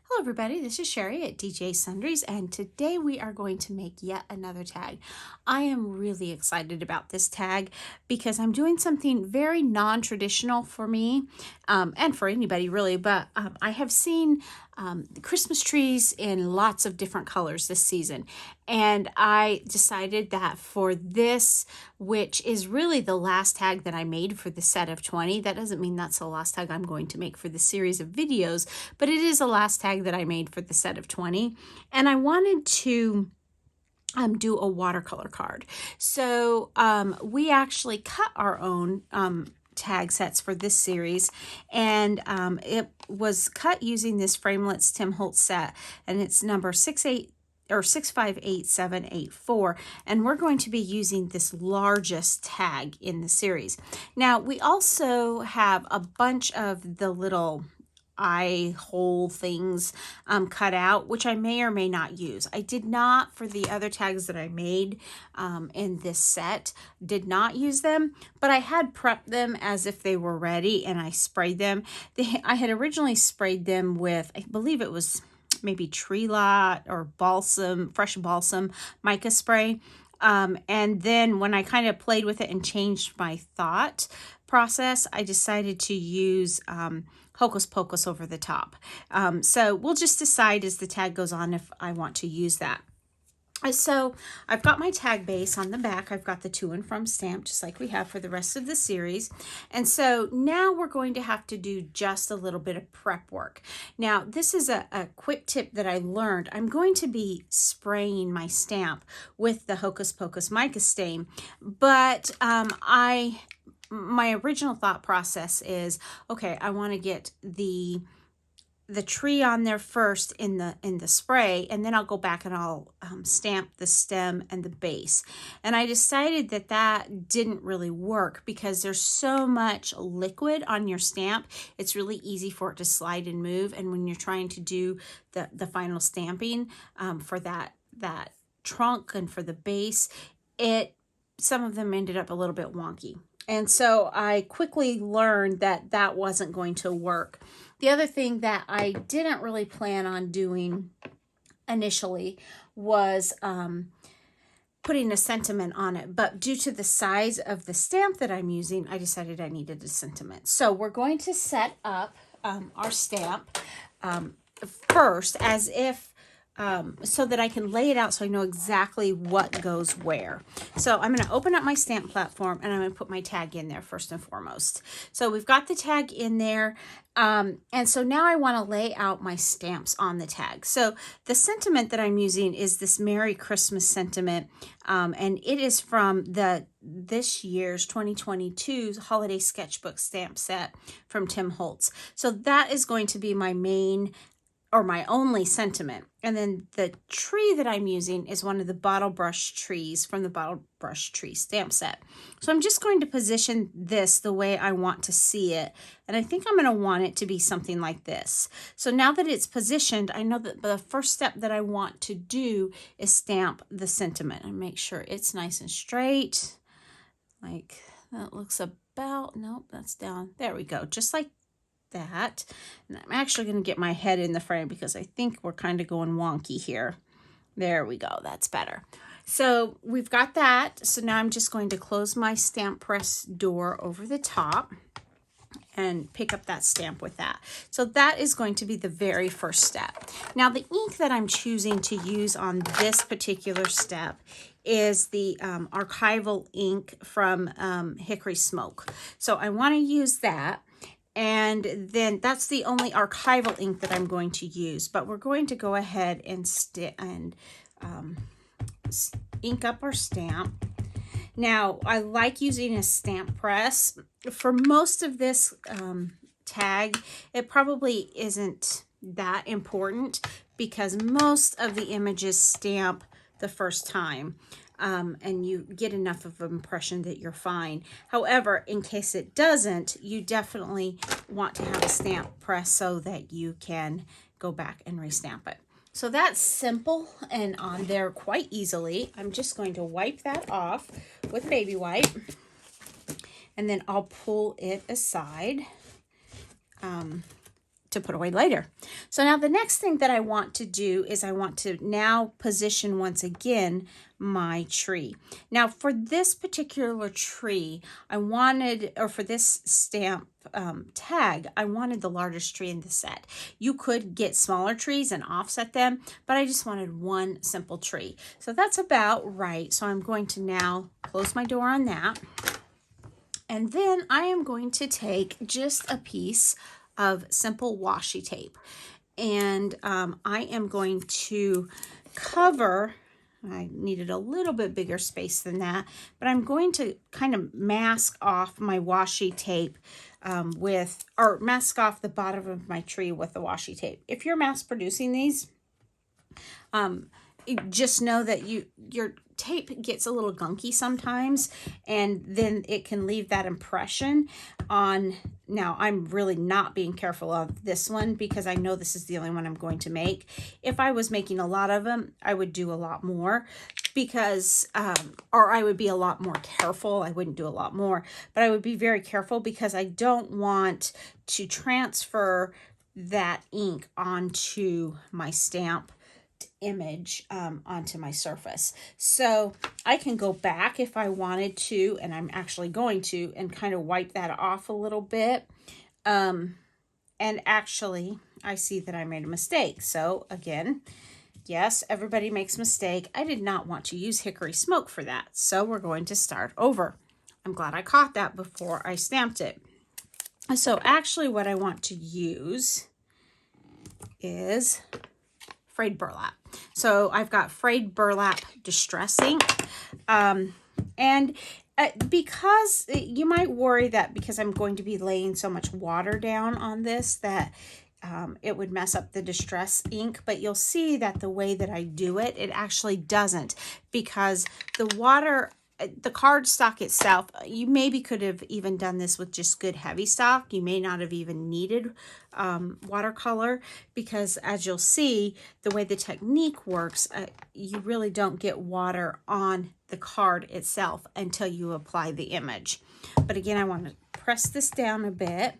Hello everybody, this is Cheri at DJ Sundries, and today we are going to make yet another tag. I am really excited about this tag because I'm doing something very non-traditional for me and for anybody really, but I have seen the Christmas trees in lots of different colors this season, and I decided that for this, which is really the last tag that I made for the set of 20, that doesn't mean that's the last tag I'm going to make for the series of videos, but it is the last tag that I made for the set of 20, and I wanted to do a watercolor card. So we actually cut our own tag sets for this series, and it was cut using this Framelets Tim Holtz set, and it's number 658784, and we're going to be using this largest tag in the series. Now we also have a bunch of the little eye hole things cut out, which I may or may not use. I did not, for the other tags that I made in this set, did not use them, but I had prepped them as if they were ready, and I sprayed them. I had originally sprayed them with, I believe it was maybe Tree Lot or fresh balsam mica spray. And then when I kind of played with it and changed my thought process, I decided to use Hocus Pocus over the top. So we'll just decide as the tag goes on if I want to use that. So I've got my tag base on the back. I've got the to and from stamp, just like we have for the rest of the series. And so now we're going to have to do just a little bit of prep work. Now, this is a quick tip that I learned. I'm going to be spraying my stamp with the Hocus Pocus mica stain, but my original thought process is, okay, I want to get the tree on there first in the spray, and then I'll go back and I'll stamp the stem and the base. And I decided that that didn't really work because there's so much liquid on your stamp. It's really easy for it to slide and move, and when you're trying to do the final stamping for that trunk and for the base, some of them ended up a little bit wonky. And so I quickly learned that that wasn't going to work. The other thing that I didn't really plan on doing initially was putting a sentiment on it. But due to the size of the stamp that I'm using, I decided I needed a sentiment. So we're going to set up our stamp first as if so that I can lay it out so I know exactly what goes where. So I'm going to open up my stamp platform and I'm going to put my tag in there first and foremost. So we've got the tag in there. And so now I want to lay out my stamps on the tag. So the sentiment that I'm using is this Merry Christmas sentiment. And it is from this year's 2022 holiday sketchbook stamp set from Tim Holtz. So that is going to be my main or my only sentiment. And then the tree that I'm using is one of the bottle brush trees from the bottle brush tree stamp set. So I'm just going to position this the way I want to see it. And I think I'm going to want it to be something like this. So now that it's positioned, I know that the first step that I want to do is stamp the sentiment and make sure it's nice and straight. Like that looks about, nope, that's down. There we go. Just like that. And I'm actually going to get my head in the frame because I think we're kind of going wonky here. There we go. That's better. So we've got that. So now I'm just going to close my stamp press door over the top and pick up that stamp with that. So that is going to be the very first step. Now the ink that I'm choosing to use on this particular step is the archival ink from Hickory Smoke. So I want to use that. And then that's the only archival ink that I'm going to use. But we're going to go ahead and ink up our stamp. Now, I like using a stamp press. For most of this tag, it probably isn't that important because most of the images stamp the first time. And you get enough of an impression that you're fine. However, in case it doesn't, you definitely want to have a stamp press so that you can go back and restamp it. So that's simple and on there quite easily. I'm just going to wipe that off with baby wipe, and then I'll pull it aside. to put away later. So now the next thing that I want to do is I want to now position once again my tree. Now for this particular tree, I wanted, or for this stamp tag, I wanted the largest tree in the set. You could get smaller trees and offset them, but I just wanted one simple tree. So that's about right. So I'm going to now close my door on that. And then I am going to take just a piece of simple washi tape. And I am going to cover, I needed a little bit bigger space than that, but I'm going to kind of mask off my washi tape or mask off the bottom of my tree with the washi tape. If you're mass producing these, just know that your tape gets a little gunky sometimes, and then it can leave that impression on. Now I'm really not being careful of this one because I know this is the only one I'm going to make. If I was making a lot of them, I would do a lot more because or I would be a lot more careful. I wouldn't do a lot more, but I would be very careful because I don't want to transfer that ink onto my stamp image onto my surface. So I can go back if I wanted to, and I'm actually going to, and kind of wipe that off a little bit. And actually I see that I made a mistake. So again, yes, everybody makes a mistake. I did not want to use hickory smoke for that. So we're going to start over. I'm glad I caught that before I stamped it. So actually what I want to use is frayed burlap. So I've got frayed burlap distress ink. Because you might worry that because I'm going to be laying so much water down on this that it would mess up the distress ink, but you'll see that the way that I do it, it actually doesn't, because the water, the cardstock itself, you maybe could have even done this with just good heavy stock. You may not have even needed watercolor, because as you'll see, the way the technique works, you really don't get water on the card itself until you apply the image. But again, I want to press this down a bit,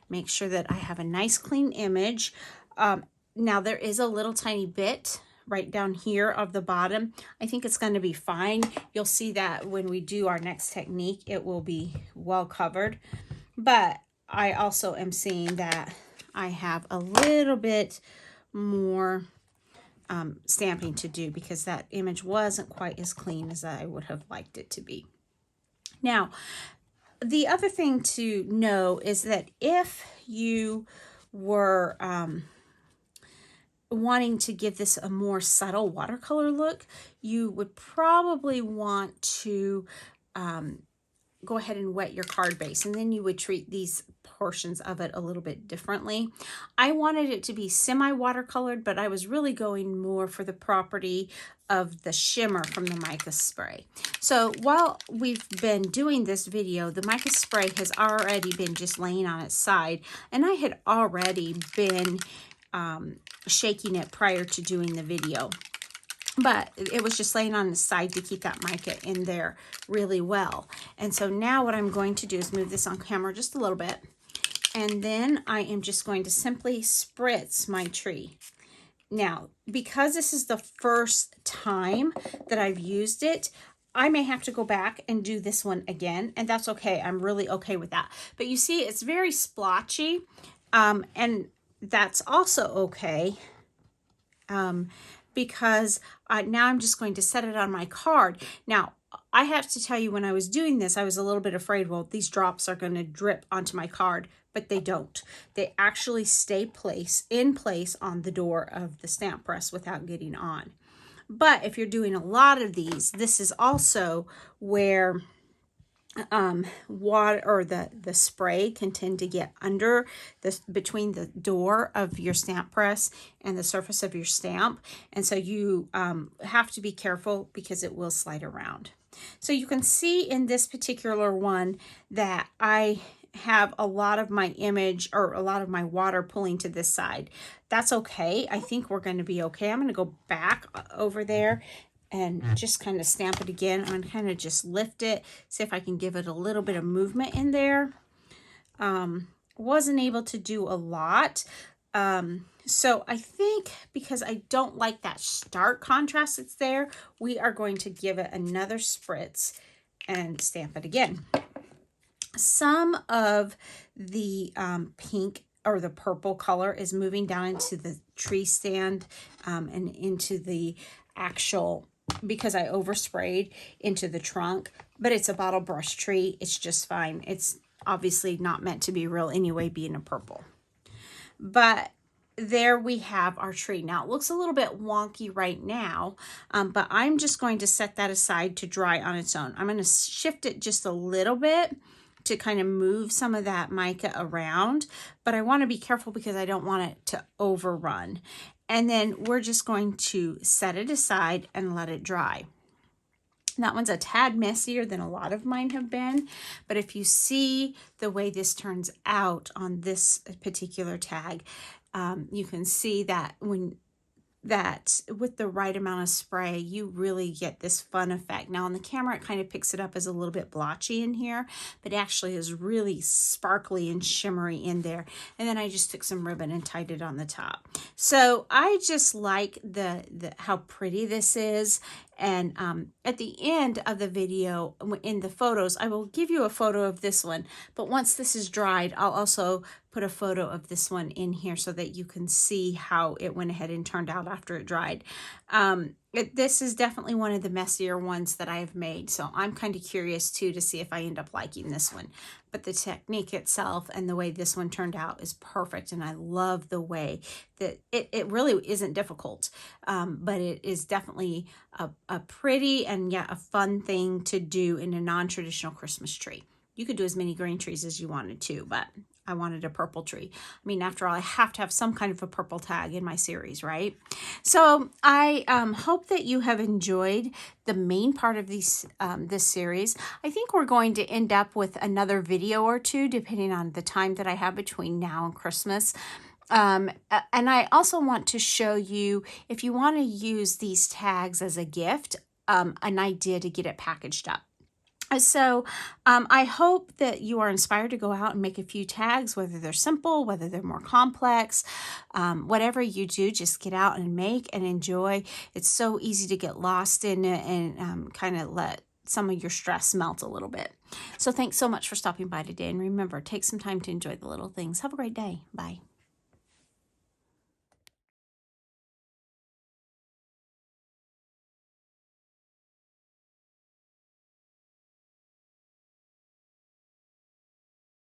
make sure that I have a nice clean image. Now there is a little tiny bit right down here of the bottom. I think it's going to be fine. You'll see that when we do our next technique, it will be well covered. But I also am seeing that I have a little bit more stamping to do because that image wasn't quite as clean as I would have liked it to be. Now, the other thing to know is that if you were wanting to give this a more subtle watercolor look, you would probably want to go ahead and wet your card base, and then you would treat these portions of it a little bit differently. I wanted it to be semi-watercolored, but I was really going more for the property of the shimmer from the mica spray. So while we've been doing this video, the mica spray has already been just laying on its side, and I had already been shaking it prior to doing the video, but it was just laying on the side to keep that mica in there really well. And so now what I'm going to do is move this on camera just a little bit, and then I am just going to simply spritz my tree. Now, because this is the first time that I've used it, I may have to go back and do this one again, and that's okay. I'm really okay with that. But you see, it's very splotchy, and that's also okay, because now I'm just going to set it on my card. Now, I have to tell you, when I was doing this, I was a little bit afraid, well, these drops are going to drip onto my card, but they don't. They actually stay in place on the door of the stamp press without getting on. But if you're doing a lot of these, this is also where water or the spray can tend to get under between the door of your stamp press and the surface of your stamp, and so you have to be careful because it will slide around. So you can see in this particular one that I have a lot of my image, or a lot of my water, pulling to this side. That's okay. I think we're going to be okay. I'm going to go back over there and just kind of stamp it again. I'm going to kind of just lift it, see if I can give it a little bit of movement in there. Wasn't able to do a lot So I think because I don't like that stark contrast that's there, we are going to give it another spritz and stamp it again. Some of the pink or the purple color is moving down into the tree stand and into the actual, because I oversprayed, into the trunk, but it's a bottle brush tree. It's just fine. It's obviously not meant to be real anyway, being a purple. But there we have our tree. Now it looks a little bit wonky right now, but I'm just going to set that aside to dry on its own. I'm going to shift it just a little bit to kind of move some of that mica around, but I want to be careful because I don't want it to overrun. And then we're just going to set it aside and let it dry. That one's a tad messier than a lot of mine have been, but if you see the way this turns out on this particular tag, you can see that with the right amount of spray, you really get this fun effect. Now on the camera, it kind of picks it up as a little bit blotchy in here, but it actually is really sparkly and shimmery in there. And then I just took some ribbon and tied it on the top. So I just like how pretty this is. And at the end of the video, in the photos, I will give you a photo of this one. But once this is dried, I'll also put a photo of this one in here so that you can see how it went ahead and turned out after it dried. This is definitely one of the messier ones that I've made. So I'm kind of curious too to see if I end up liking this one. But the technique itself and the way this one turned out is perfect. And I love the way that it really isn't difficult. But it is definitely a pretty and yet a fun thing to do in a non-traditional Christmas tree. You could do as many green trees as you wanted to, but I wanted a purple tree. I mean, after all, I have to have some kind of a purple tag in my series, right? So I hope that you have enjoyed the main part of this series. I think we're going to end up with another video or two, depending on the time that I have between now and Christmas. And I also want to show you, if you want to use these tags as a gift, an idea to get it packaged up. So I hope that you are inspired to go out and make a few tags, whether they're simple, whether they're more complex, whatever you do, just get out and make and enjoy. It's so easy to get lost in it and kind of let some of your stress melt a little bit. So thanks so much for stopping by today. And remember, take some time to enjoy the little things. Have a great day. Bye.